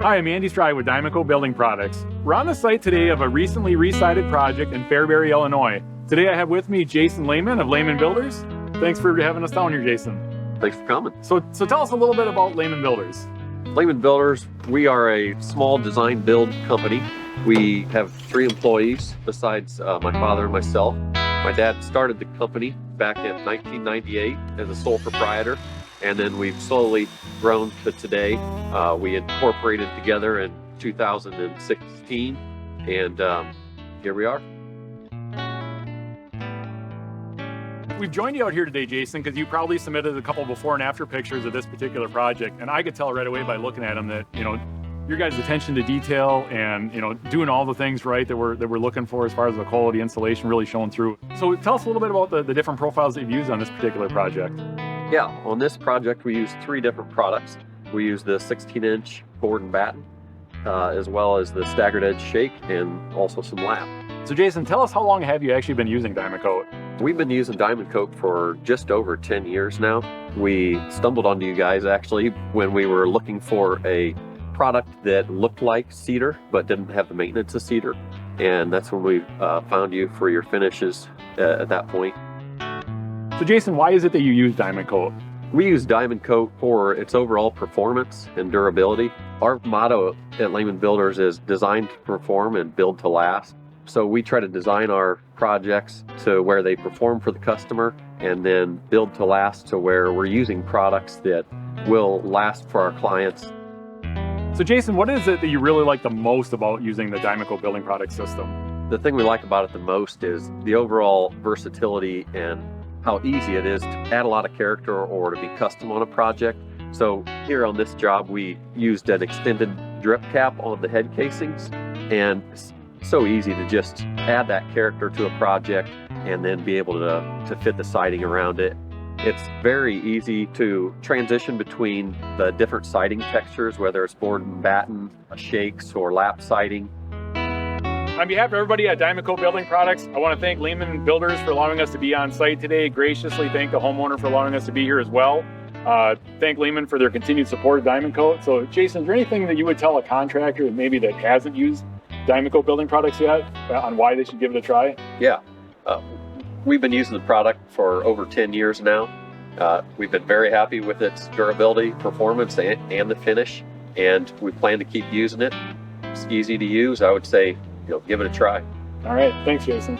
Hi, I'm Andy Stride with Dymaco Building Products. We're on the site today of a recently re-sided project in Fairbury, Illinois. Today I have with me Jason Leman of Leman Builders. Thanks for having us down here, Jason. Thanks for coming. So tell us a little bit about Leman Builders. Leman Builders, we are a small design build company. We have 3 employees besides my father and myself. My dad started the company back in 1998 as a sole proprietor, and then we've slowly grown to today. We incorporated together in 2016, and here we are. We've joined you out here today, Jason, because you probably submitted a couple before and after pictures of this particular project, and I could tell right away by looking at them that, your guys' attention to detail and, doing all the things right that we're looking for as far as the quality installation really showing through. So tell us a little bit about the different profiles that you've used on this particular project. Yeah, on this project we used 3 different products. We used the 16-inch board and batten, as well as the staggered edge shake, and also some lap. So Jason, tell us, how long have you actually been using Dymaco? We've been using Dymaco for just over 10 years now. We stumbled onto you guys actually when we were looking for a product that looked like cedar but didn't have the maintenance of cedar, and that's when we found you for your finishes at that point. So Jason, why is it that you use Dymaco? We use Dymaco for its overall performance and durability. Our motto at Leman Builders is design to perform and build to last. So we try to design our projects to where they perform for the customer, and then build to last to where we're using products that will last for our clients. So Jason, what is it that you really like the most about using the Dymaco building product system? The thing we like about it the most is the overall versatility and how easy it is to add a lot of character or to be custom on a project. So here on this job, we used an extended drip cap on the head casings, and it's so easy to just add that character to a project and then be able to fit the siding around it. It's very easy to transition between the different siding textures, whether it's board and batten, shakes, or lap siding. On behalf of everybody at Dymaco Building Products, I want to thank Leman Builders for allowing us to be on site today. Graciously thank the homeowner for allowing us to be here as well. Thank Leman for their continued support of Dymaco. So Jason, is there anything that you would tell a contractor that hasn't used Dymaco Building Products yet on why they should give it a try? Yeah, we've been using the product for over 10 years now. We've been very happy with its durability, performance, and the finish, and we plan to keep using it. It's easy to use. I would say, give it a try. All right, thanks, Jason.